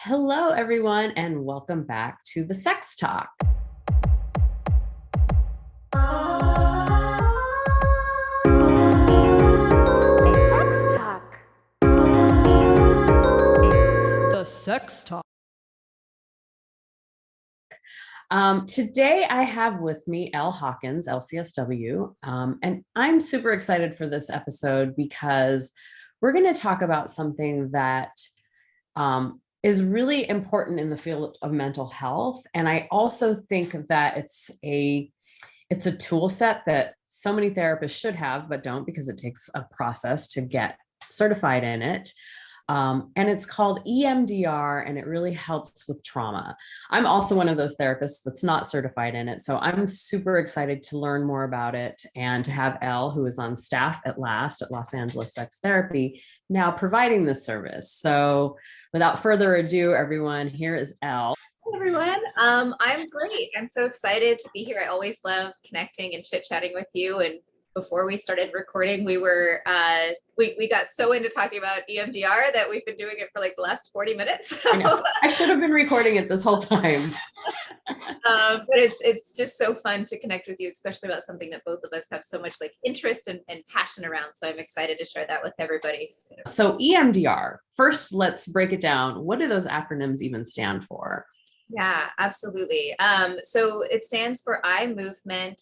Hello, everyone, and welcome back to the Sex Talk. The Sex Talk. The Sex Talk. Today, I have with me Elle Hawkins, LCSW, and I'm super excited for this episode because we're going to talk about something that is really important in the field of mental health. And I also think that it's a tool set that so many therapists should have, but don't because it takes a process to get certified in it. And it's called EMDR, and it really helps with trauma. I'm also one of those therapists that's not certified in it. So I'm super excited to learn more about it and to have Elle, who is on staff at last at Los Angeles Sex Therapy, now providing this service. So without further ado, everyone, here is Elle. Hey everyone, I'm great. I'm so excited to be here. I always love connecting and chit-chatting with you. And before we started recording, we got so into talking about EMDR that we've been doing it for like the last 40 minutes. I should have been recording it this whole time. But it's just so fun to connect with you, especially about something that both of us have so much like interest and passion around. So I'm excited to share that with everybody. So EMDR, first, let's break it down. What do those acronyms even stand for? Yeah, absolutely. So it stands for eye movement,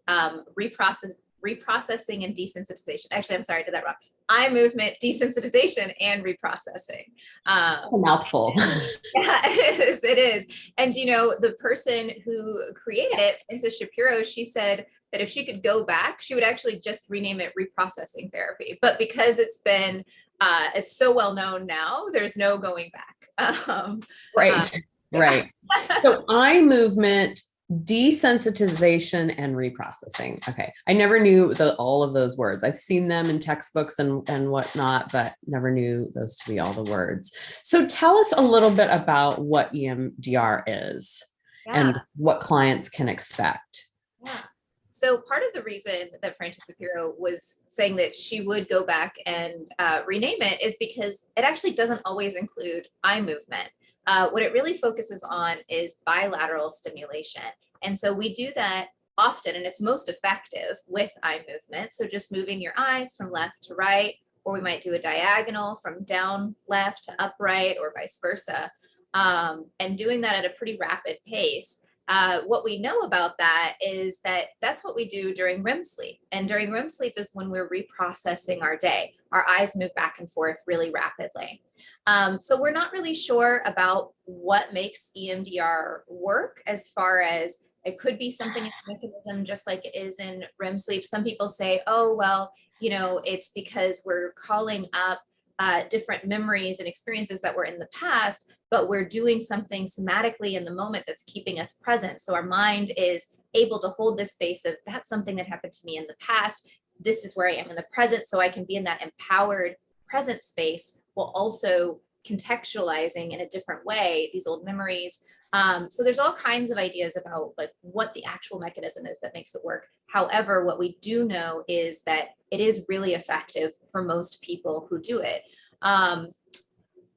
reprocessing and desensitization. Actually, I'm sorry, I did that wrong. Eye movement, desensitization, and reprocessing. A mouthful. Yeah, it is. And you know, the person who created it, Frances Shapiro, she said that if she could go back, she would actually just rename it reprocessing therapy. But because it's so well known now, there's no going back. Right. Yeah. Right. So eye movement, desensitization, and reprocessing. Okay. I never knew all of those words. I've seen them in textbooks and whatnot, but never knew those to be all the words. So tell us a little bit about what EMDR is and what clients can expect. Yeah. So part of the reason that Frances Shapiro was saying that she would go back and rename it is because it actually doesn't always include eye movement. What it really focuses on is bilateral stimulation. And so we do that often, and it's most effective with eye movement. So just moving your eyes from left to right, or we might do a diagonal from down left to upright or vice versa, and doing that at a pretty rapid pace. What we know about that is that that's what we do during REM sleep. And during REM sleep is when we're reprocessing our day. Our eyes move back and forth really rapidly. So we're not really sure about what makes EMDR work, as far as it could be something in the mechanism just like it is in REM sleep. Some people say, oh, well, you know, it's because we're calling up different memories and experiences that were in the past, but we're doing something somatically in the moment that's keeping us present. So our mind is able to hold this space of that's something that happened to me in the past. This is where I am in the present. So I can be in that empowered present space while also contextualizing in a different way these old memories. So there's all kinds of ideas about like what the actual mechanism is that makes it work. However, what we do know is that it is really effective for most people who do it.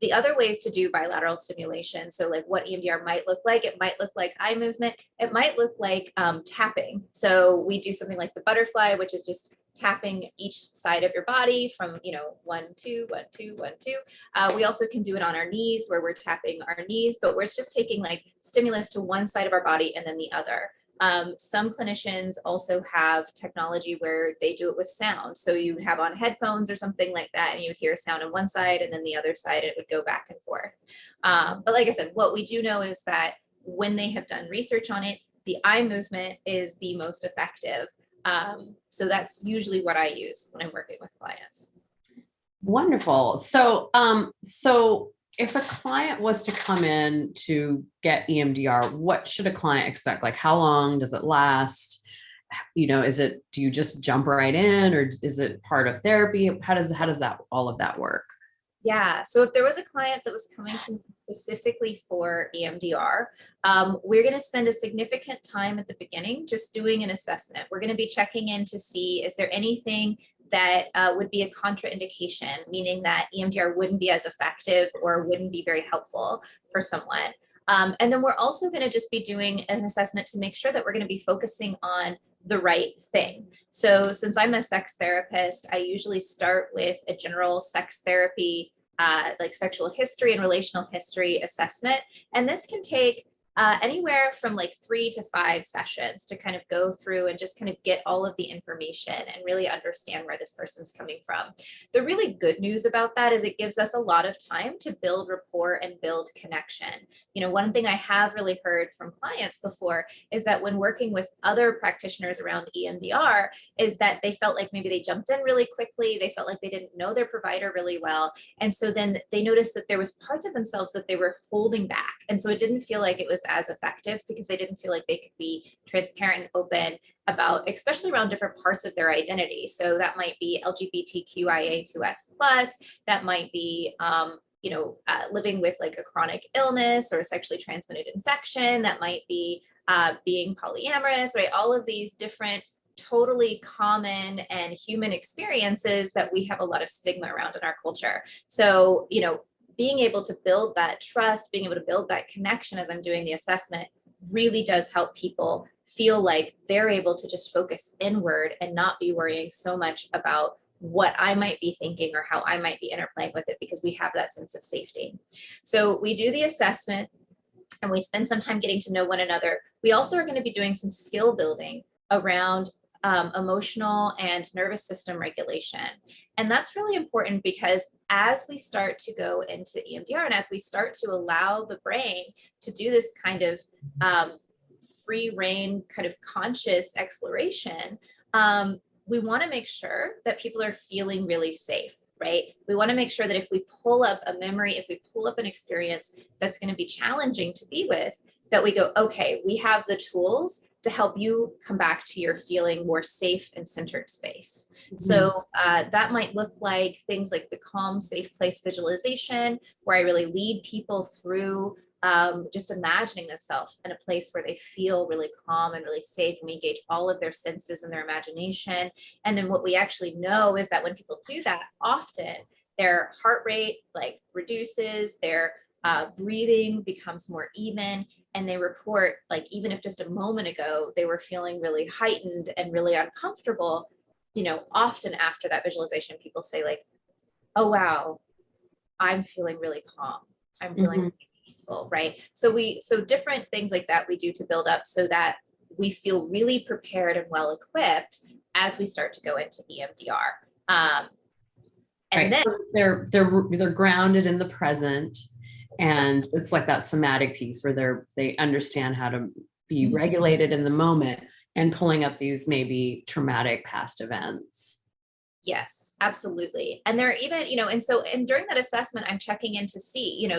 The other ways to do bilateral stimulation, so like what EMDR might look like, it might look like eye movement, it might look like tapping. So we do something like the butterfly, which is just tapping each side of your body from, 1, 2, 1, 2, 1, 2. We also can do it on our knees where we're tapping our knees, but we're just taking like stimulus to one side of our body and then the other. Some clinicians also have technology where they do it with sound. So you have on headphones or something like that, and you hear sound on one side and then the other side, it would go back and forth. But like I said, what we do know is that when they have done research on it, the eye movement is the most effective. So that's usually what I use when I'm working with clients. Wonderful. So if a client was to come in to get EMDR, what should a client expect? Like, how long does it last? Do you just jump right in, or is it part of therapy? How does that, all of that work? Yeah. So if there was a client that was coming to me specifically for EMDR, we're going to spend a significant time at the beginning just doing an assessment. We're going to be checking in to see, is there anything that would be a contraindication, meaning that EMDR wouldn't be as effective or wouldn't be very helpful for someone. And then we're also going to just be doing an assessment to make sure that we're going to be focusing on the right thing. So since I'm a sex therapist, I usually start with a general sex therapy, like sexual history and relational history assessment. And this can take anywhere from like 3 to 5 sessions to kind of go through and just kind of get all of the information and really understand where this person's coming from. The really good news about that is it gives us a lot of time to build rapport and build connection. You know, one thing I have really heard from clients before is that when working with other practitioners around EMDR is that they felt like maybe they jumped in really quickly. They felt like they didn't know their provider really well. And so then they noticed that there was parts of themselves that they were holding back. And so it didn't feel like it was as effective because they didn't feel like they could be transparent and open about, especially around different parts of their identity. So that might be LGBTQIA2S+, that might be, living with like a chronic illness or a sexually transmitted infection, that might be being polyamorous, right? All of these different totally common and human experiences that we have a lot of stigma around in our culture. So, being able to build that trust, being able to build that connection as I'm doing the assessment really does help people feel like they're able to just focus inward and not be worrying so much about what I might be thinking or how I might be interplaying with it, because we have that sense of safety. So we do the assessment and we spend some time getting to know one another. We also are going to be doing some skill building around emotional and nervous system regulation. And that's really important because as we start to go into EMDR and as we start to allow the brain to do this kind of free reign, kind of conscious exploration, we want to make sure that people are feeling really safe, right? We want to make sure that if we pull up a memory, if we pull up an experience that's going to be challenging to be with, that we go, okay, we have the tools to help you come back to your feeling more safe and centered space. Mm-hmm. So that might look like things like the calm, safe place visualization, where I really lead people through just imagining themselves in a place where they feel really calm and really safe, and we engage all of their senses and their imagination. And then what we actually know is that when people do that, often their heart rate like reduces, their breathing becomes more even, and they report like, even if just a moment ago they were feeling really heightened and really uncomfortable, often after that visualization, people say like, oh, wow, I'm feeling really calm. I'm feeling really peaceful, right? So different things like that we do to build up so that we feel really prepared and well equipped as we start to go into EMDR. And then so they're grounded in the present. And it's like that somatic piece where they understand how to be regulated in the moment and pulling up these maybe traumatic past events. Yes, absolutely. And they're even, and during that assessment, I'm checking in to see,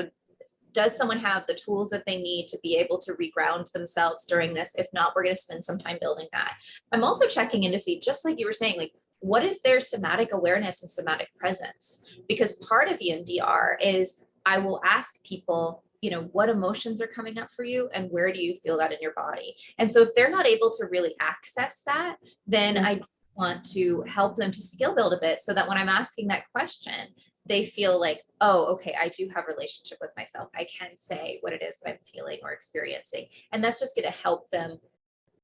does someone have the tools that they need to be able to reground themselves during this? If not, we're going to spend some time building that. I'm also checking in to see, just like you were saying, like, what is their somatic awareness and somatic presence? Because part of EMDR is I will ask people, what emotions are coming up for you and where do you feel that in your body? And so if they're not able to really access that, then I want to help them to skill build a bit so that when I'm asking that question, they feel like, oh, okay, I do have a relationship with myself. I can say what it is that I'm feeling or experiencing. And that's just going to help them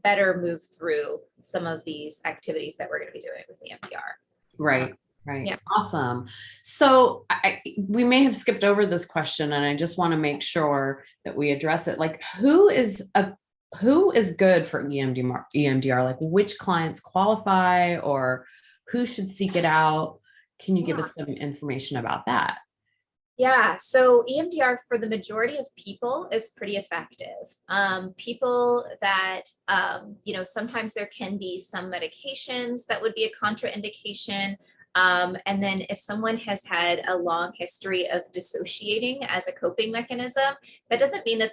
better move through some of these activities that we're going to be doing with EMDR. Right. Right. Yeah. Awesome. So we may have skipped over this question, and I just want to make sure that we address it. Like, who is good for EMDR? Like, which clients qualify, or who should seek it out? Can you give us some information about that? Yeah, so EMDR for the majority of people is pretty effective. People that, sometimes there can be some medications that would be a contraindication. And then if someone has had a long history of dissociating as a coping mechanism, that doesn't mean that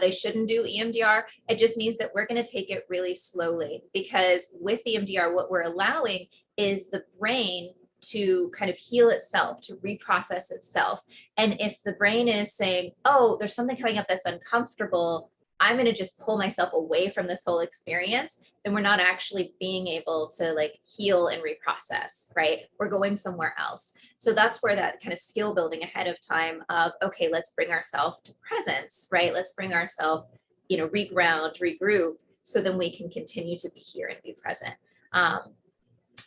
they shouldn't do EMDR. It just means that we're going to take it really slowly, because with EMDR, what we're allowing is the brain to kind of heal itself, to reprocess itself. And if the brain is saying, oh, there's something coming up that's uncomfortable, I'm going to just pull myself away from this whole experience, then we're not actually being able to like heal and reprocess, right? We're going somewhere else. So that's where that kind of skill building ahead of time of, okay, let's bring ourselves to presence, right? Let's bring ourselves, reground, regroup, so then we can continue to be here and be present.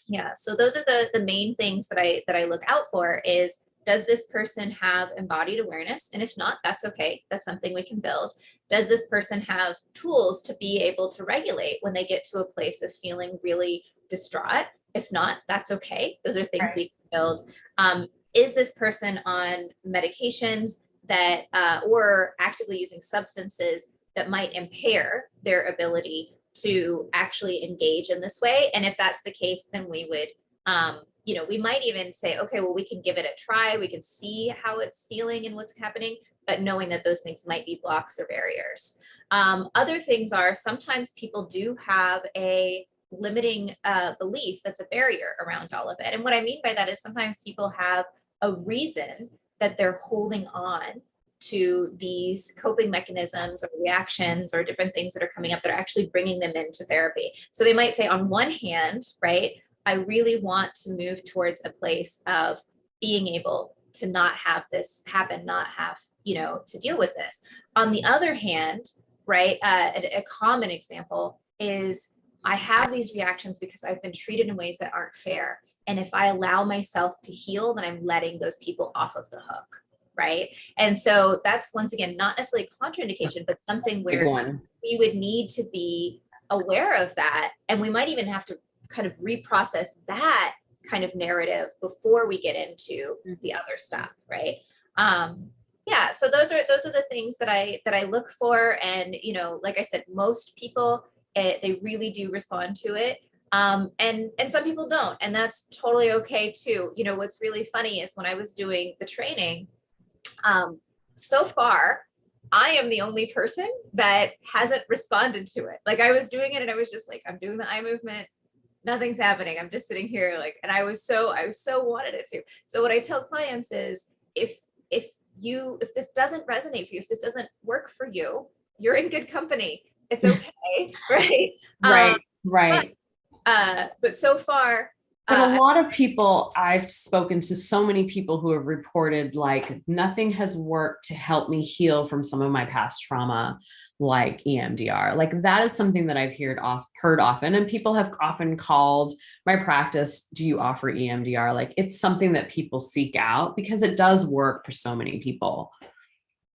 Yeah, so those are the main things that I look out for is, does this person have embodied awareness? And if not, that's okay. That's something we can build. Does this person have tools to be able to regulate when they get to a place of feeling really distraught? If not, that's okay. Those are things we can build. Is this person on medications that or actively using substances that might impair their ability to actually engage in this way? And if that's the case, then we would we might even say, okay, well, we can give it a try. We can see how it's feeling and what's happening, but knowing that those things might be blocks or barriers. Other things are, sometimes people do have a limiting belief that's a barrier around all of it. And what I mean by that is, sometimes people have a reason that they're holding on to these coping mechanisms or reactions or different things that are coming up that are actually bringing them into therapy. So they might say, on one hand, right, I really want to move towards a place of being able to not have this happen, not have, to deal with this. On the other hand, right, a common example is, I have these reactions because I've been treated in ways that aren't fair. And if I allow myself to heal, then I'm letting those people off of the hook, right? And so that's, once again, not necessarily a contraindication, but something where we would need to be aware of that. And we might even have to kind of reprocess that kind of narrative before we get into the other stuff, right? Yeah, so those are the things that I look for. And like I said, most people they really do respond to it, and some people don't, and that's totally okay too. What's really funny is, when I was doing the training, so far I am the only person that hasn't responded to it. Like, I was doing it and I was just like, I'm doing the eye movement, nothing's happening. I'm just sitting here like, and I so wanted it to. So what I tell clients is, if this doesn't resonate for you, if this doesn't work for you, you're in good company. It's okay. Right. Right. But so far, but a lot of people, I've spoken to so many people who have reported, like, nothing has worked to help me heal from some of my past trauma, like EMDR. Like, that is something that I've heard often. And people have often called my practice, do you offer EMDR? Like, it's something that people seek out because it does work for so many people.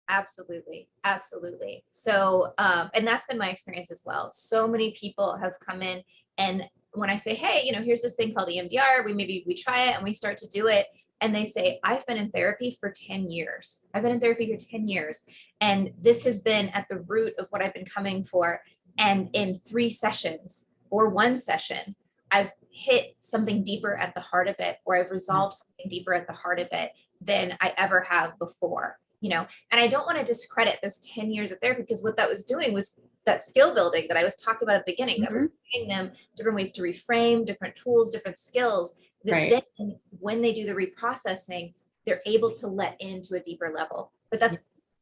Absolutely. Absolutely. So, and that's been my experience as well. So many people have come in, and when I say, hey, here's this thing called EMDR, we try it and we start to do it. And they say, I've been in therapy for 10 years. I've been in therapy for 10 years. And this has been at the root of what I've been coming for. And in 3 sessions or 1 session, I've hit something deeper at the heart of it, or I've resolved something deeper at the heart of it than I ever have before. And I don't want to discredit those 10 years of therapy, because what that was doing was that skill building that I was talking about at the beginning, that was giving them different ways to reframe, different tools, different skills, that then when they do the reprocessing, they're able to let into a deeper level. But that's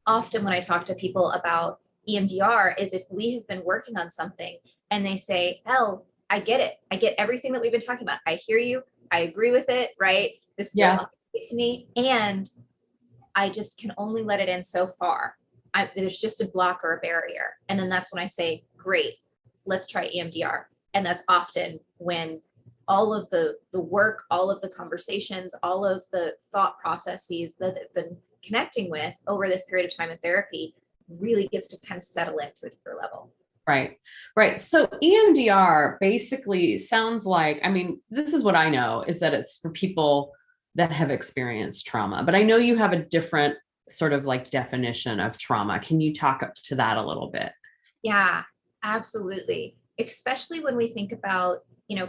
often when I talk to people about EMDR, is if we have been working on something and they say, Elle, I get it. I get everything that we've been talking about. I hear you. I agree with it, right? This feels authentic to me. And I just can only let it in so far. There's just a block or a barrier. And then that's when I say, great, let's try EMDR. And that's often when all of the work, all of the conversations, all of the thought processes that they've been connecting with over this period of time in therapy really gets to kind of settle into a deeper level. Right. Right. So EMDR basically sounds like, this is what I know, is that it's for people that have experienced trauma, but I know you have a different sort of like definition of trauma. Can you talk up to that a little bit? Yeah, absolutely. Especially when we think about,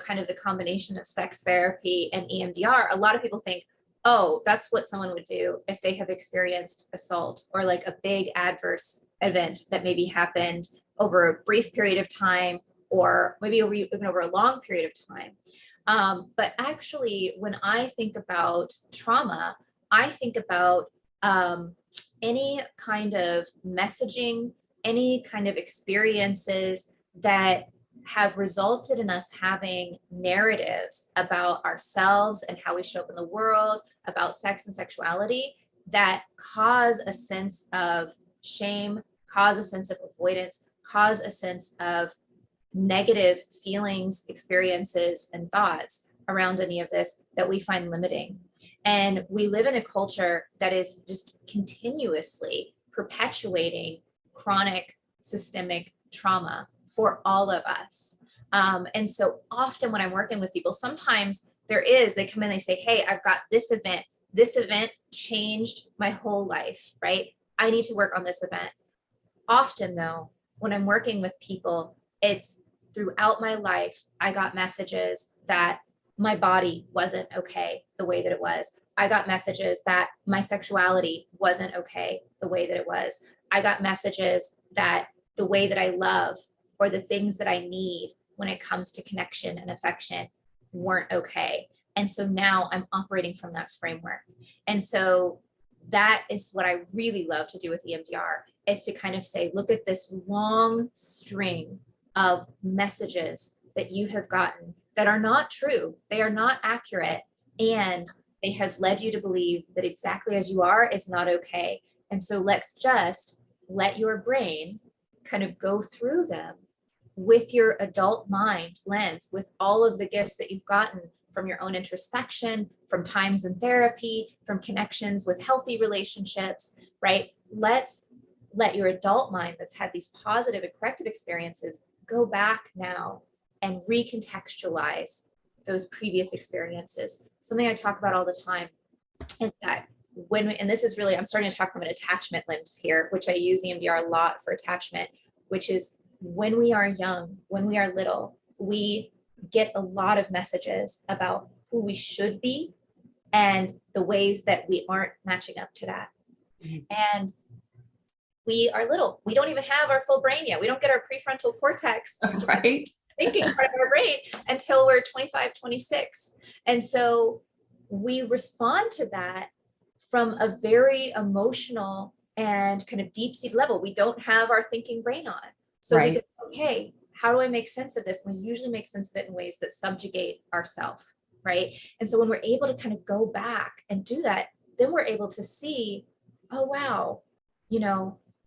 kind of the combination of sex therapy and EMDR, a lot of people think, oh, that's what someone would do if they have experienced assault or like a big adverse event that maybe happened over a brief period of time, or maybe even over a long period of time. But actually, when I think about trauma, I think about any kind of messaging any kind of experiences that have resulted in us having narratives about ourselves and how we show up in the world, about sex and sexuality, that cause a sense of shame, cause a sense of avoidance, cause a sense of negative feelings, experiences, and thoughts around any of this that we find limiting. And we live in a culture that is just continuously perpetuating chronic systemic trauma for all of us. And so often when I'm working with people, sometimes they come in, they say, hey, I've got this event. This event changed my whole life, right? I need to work on this event. Often though, when I'm working with people, it's throughout my life, I got messages that my body wasn't okay the way that it was. I got messages that my sexuality wasn't okay the way that it was. I got messages that the way that I love or the things that I need when it comes to connection and affection weren't okay. And so now I'm operating from that framework. And so that is what I really love to do with EMDR, is to kind of say, look at this long string of messages that you have gotten that are not true. They are not accurate. And they have led you to believe that exactly as you are is not okay. And so let's just let your brain kind of go through them with your adult mind lens, with all of the gifts that you've gotten from your own introspection, from times in therapy, from connections with healthy relationships, right? Let's let your adult mind that's had these positive and corrective experiences go back now and recontextualize those previous experiences. Something I talk about all the time is that and this is really, I'm starting to talk from an attachment lens here, which I use EMDR a lot for attachment, which is when we are young, when we are little, we get a lot of messages about who we should be and the ways that we aren't matching up to that. Mm-hmm. And we are little. We don't even have our full brain yet. We don't get our prefrontal cortex right thinking part of our brain until we're 25, 26. And so we respond to that from a very emotional and kind of deep-seated level. We don't have our thinking brain on. So we go, okay, how do I make sense of this? We usually make sense of it in ways that subjugate ourselves, right? And so when we're able to kind of go back and do that, then we're able to see, oh, wow,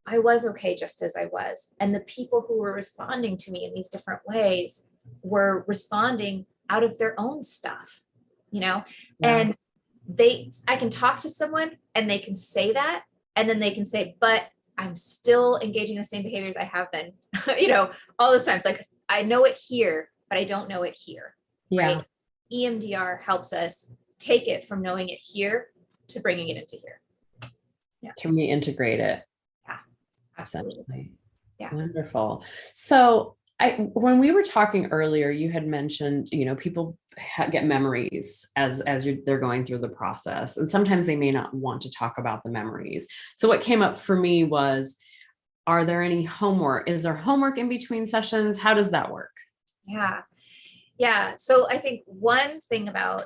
I was okay just as I was. And the people who were responding to me in these different ways were responding out of their own stuff, and I can talk to someone and they can say that, and then they can say, but I'm still engaging in the same behaviors I have been, all this time. It's like, I know it here, but I don't know it here. Yeah. Right? EMDR helps us take it from knowing it here to bringing it into here. Yeah. To reintegrate it. Yeah, absolutely. Yeah. Wonderful. So when we were talking earlier, you had mentioned, people get memories as they're going through the process, and sometimes they may not want to talk about the memories. So what came up for me was, are there any homework? Is there homework in between sessions? How does that work? Yeah. So I think one thing about,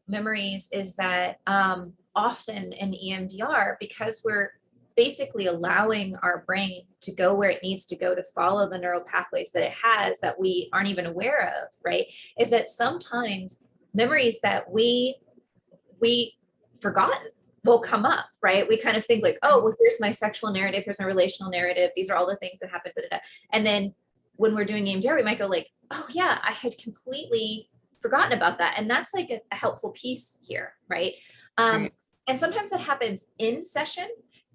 memories is that often in EMDR, because we're basically allowing our brain to go where it needs to go to follow the neural pathways that it has that we aren't even aware of, right? Is that sometimes memories that we forgotten will come up, right? We kind of think like, oh, well, here's my sexual narrative, here's my relational narrative, these are all the things that happened, and then when we're doing EMDR, we might go like, oh yeah, I had completely forgotten about that. And that's like a helpful piece here, right? Right. And sometimes that happens in session.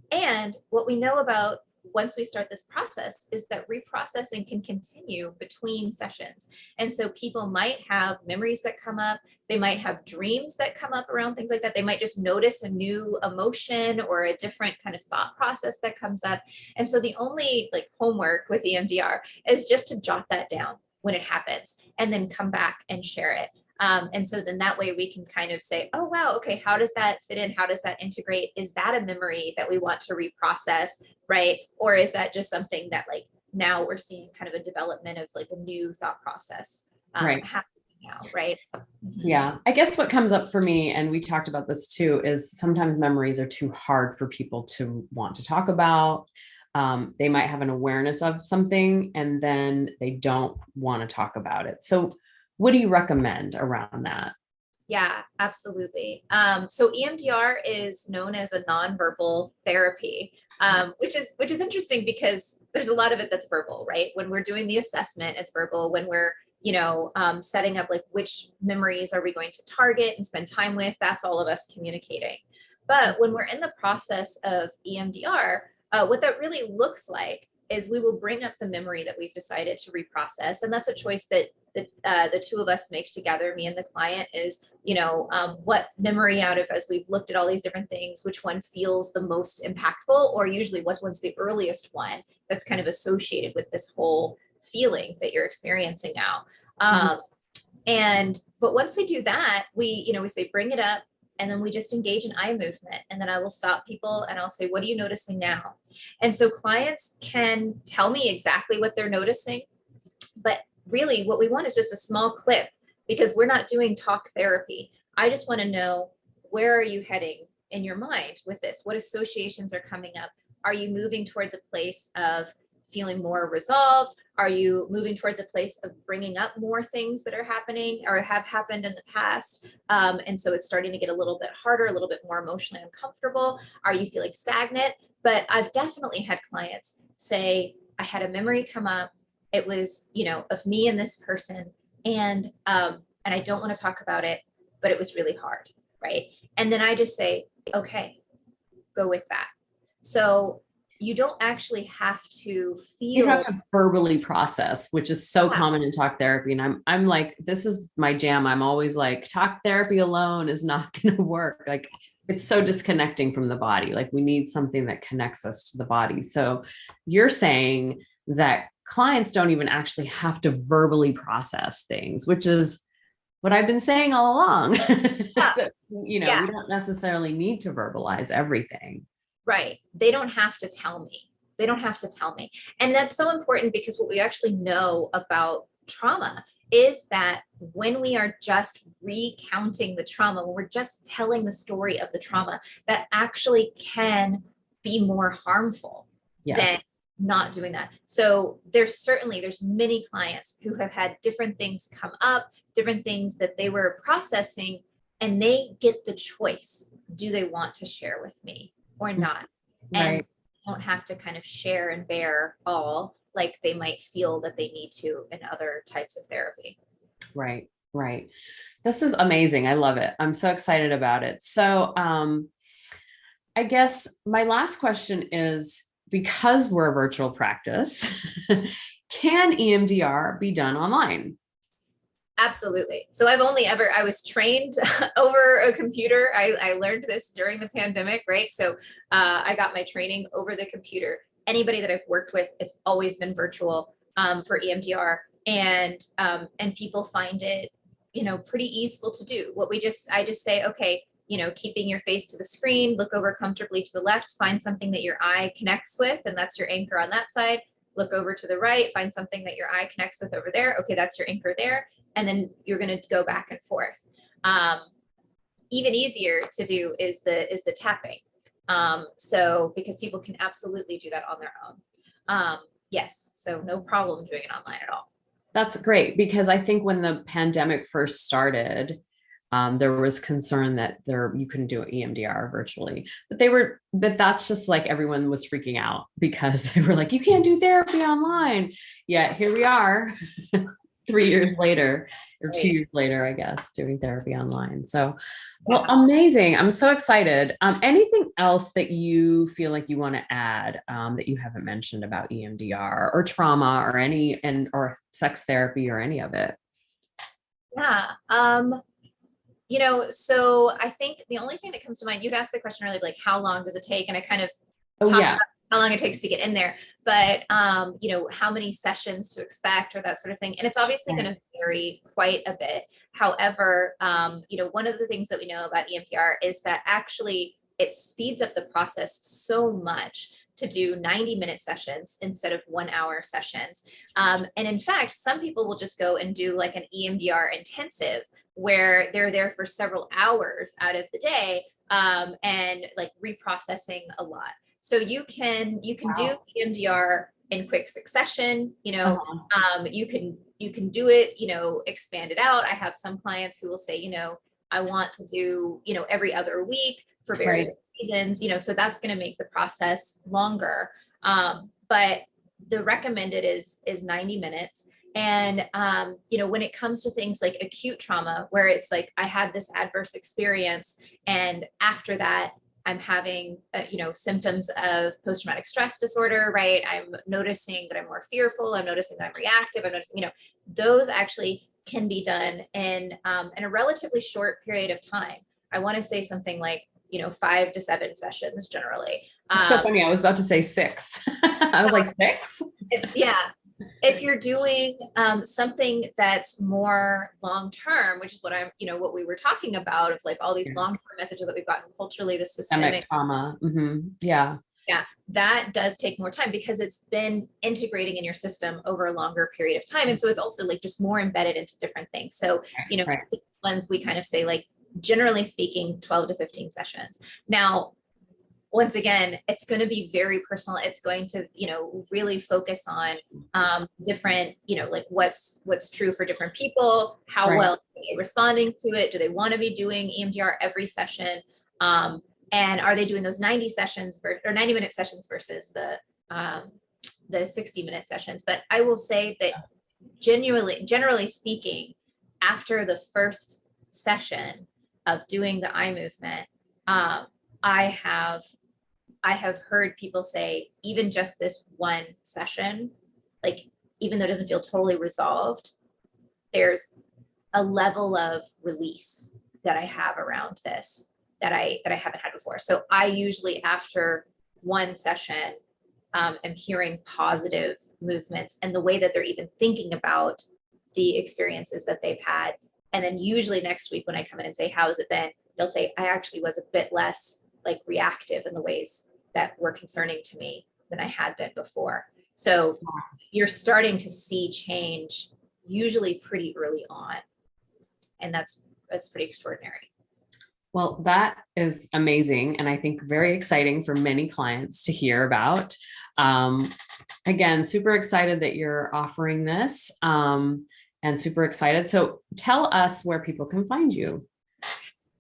And what we know about once we start this process is that reprocessing can continue between sessions. And so people might have memories that come up. They might have dreams that come up around things like that. They might just notice a new emotion or a different kind of thought process that comes up. And so the only homework with EMDR is just to jot that down when it happens and then come back and share it. And so then that way we can kind of say, oh, wow, okay, how does that fit in? How does that integrate? Is that a memory that we want to reprocess, right? Or is that just something that now we're seeing kind of a development of a new thought process right. happening now, right? Yeah, I guess what comes up for me, and we talked about this too, is sometimes memories are too hard for people to want to talk about. They might have an awareness of something and then they don't want to talk about it. So what do you recommend around that? Yeah, absolutely. So EMDR is known as a nonverbal therapy, which is interesting because there's a lot of it that's verbal, right? When we're doing the assessment, it's verbal. When we're setting up like which memories are we going to target and spend time with, that's all of us communicating. But when we're in the process of EMDR, what that really looks like is we will bring up the memory that we've decided to reprocess, and that's a choice that the two of us make together, me and the client, is what memory out of, as we've looked at all these different things, which one feels the most impactful, or usually what one's the earliest one that's kind of associated with this whole feeling that you're experiencing now. But once we do that, we say bring it up, and then we just engage in eye movement, and then I will stop people and I'll say, what are you noticing now? And so clients can tell me exactly what they're noticing, but really what we want is just a small clip, because we're not doing talk therapy. I just want to know, where are you heading in your mind with this? What associations are coming up? Are you moving towards a place of feeling more resolved? Are you moving towards a place of bringing up more things that are happening or have happened in the past? And so it's starting to get a little bit harder, a little bit more emotionally uncomfortable. Are you feeling stagnant? But I've definitely had clients say, I had a memory come up. It was, of me and this person. And I don't want to talk about it, but it was really hard. Right. And then I just say, okay, go with that. So you don't actually have to feel. You have to verbally process, which is so common in talk therapy. And I'm like, this is my jam. I'm always like, talk therapy alone is not going to work. Like, it's so disconnecting from the body. Like, we need something that connects us to the body. So you're saying that clients don't even actually have to verbally process things, which is what I've been saying all along. Yeah. So, we don't necessarily need to verbalize everything. Right. They don't have to tell me. They don't have to tell me. And that's so important, because what we actually know about trauma is that when we are just recounting the trauma, when we're just telling the story of the trauma, that actually can be more harmful than not doing that. So there's many clients who have had different things come up, different things that they were processing, and they get the choice. Do they want to share with me or not? And don't have to kind of share and bear all like they might feel that they need to in other types of therapy. Right. This is amazing. I love it. I'm so excited about it. So I guess my last question is, because we're a virtual practice, can EMDR be done online? Absolutely. So I was trained over a computer. I learned this during the pandemic, right? So I got my training over the computer. Anybody that I've worked with, it's always been virtual for EMDR, and people find it, pretty easeful to do. I just say, okay, keeping your face to the screen, look over comfortably to the left, find something that your eye connects with, and that's your anchor on that side. Look over to the right, find something that your eye connects with over there. Okay, that's your anchor there. And then you're going to go back and forth. Even easier to do is the tapping. So because people can absolutely do that on their own. Yes, so no problem doing it online at all. That's great, because I think when the pandemic first started, there was concern that you couldn't do EMDR virtually, but that's just like everyone was freaking out because they were like, you can't do therapy online. Yet here we are 3 years later, or 2 years later, I guess, doing therapy online. So, well, amazing. I'm so excited. Anything else that you feel like you want to add that you haven't mentioned about EMDR or trauma or sex therapy or any of it? Yeah. So I think the only thing that comes to mind, you'd asked the question earlier, like, how long does it take? And I kind of talked about how long it takes to get in there, but, how many sessions to expect or that sort of thing. And it's obviously going to vary quite a bit. However, one of the things that we know about EMDR is that actually it speeds up the process so much to do 90-minute sessions instead of 1-hour sessions. And in fact, some people will just go and do like an EMDR intensive, where they're there for several hours out of the day, and like reprocessing a lot. So you can do EMDR in quick succession. You can do it, expand it out. I have some clients who will say, I want to do, every other week for various reasons, so that's going to make the process longer. But the recommended is 90 minutes. And, when it comes to things like acute trauma, where it's like, I had this adverse experience, and after that, I'm having, symptoms of post-traumatic stress disorder, right? I'm noticing that I'm more fearful. I'm noticing that I'm reactive. I'm noticing, those actually can be done in a relatively short period of time. I want to say something like, 5 to 7 sessions generally. It's so funny. I was about to say 6. I was like 6. If you're doing something that's more long-term, which is what we were talking about, of like all these long-term messages that we've gotten culturally, the systemic trauma. Mm-hmm. Yeah, that does take more time because it's been integrating in your system over a longer period of time. And so it's also like just more embedded into different things. So, the ones we kind of say, like, generally speaking, 12 to 15 sessions. Now, once again, it's going to be very personal. It's going to, really focus on different, like what's true for different people, how well are they responding to it? Do they want to be doing EMDR every session? And are they doing those 90 sessions or 90-minute sessions versus the 60-minute sessions? But I will say that generally speaking, after the first session of doing the eye movement, I have heard people say, even just this one session, like, even though it doesn't feel totally resolved, there's a level of release that I have around this that I haven't had before. So I usually, after one session, am hearing positive movements and the way that they're even thinking about the experiences that they've had. And then usually next week when I come in and say, how has it been? They'll say, I actually was a bit less like reactive in the ways that were concerning to me than I had been before. So you're starting to see change usually pretty early on. And that's pretty extraordinary. Well, that is amazing. And I think very exciting for many clients to hear about. Again, super excited that you're offering this, and super excited. So tell us where people can find you.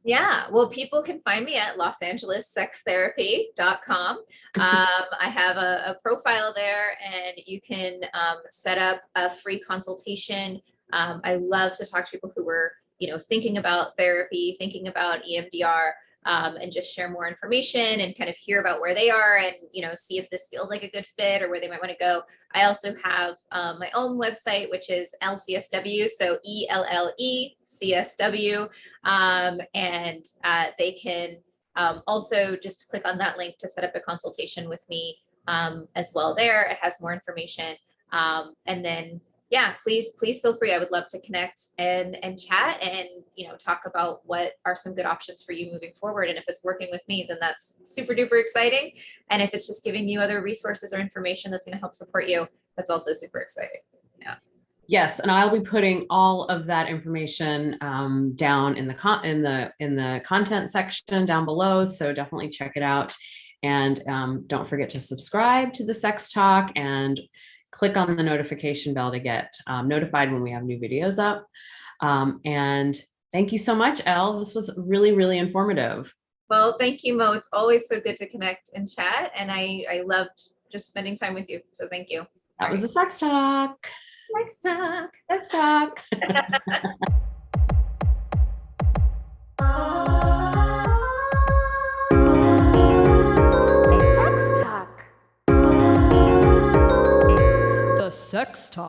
Yeah, well, people can find me at losangelessextherapy.com. I have a profile there, and you can set up a free consultation. I love to talk to people who are, thinking about therapy, thinking about EMDR, and just share more information and kind of hear about where they are and, see if this feels like a good fit or where they might want to go. I also have my own website, which is LCSW, so ELLECSW. And they can also just click on that link to set up a consultation with me as well there. It has more information. And then, please feel free. I would love to connect and chat and, talk about what are some good options for you moving forward. And if it's working with me, then that's super duper exciting. And if it's just giving you other resources or information that's going to help support you, that's also super exciting. Yeah. Yes, and I'll be putting all of that information down in the content section down below. So definitely check it out, and don't forget to subscribe to the Sex Talk and click on the notification bell to get notified when we have new videos up. And thank you so much, Elle. This was really, really informative. Well, thank you, Mo. It's always so good to connect and chat, and I loved just spending time with you. So thank you. That was the Sex Talk. Sex Talk. Sex Talk. The Sex Talk.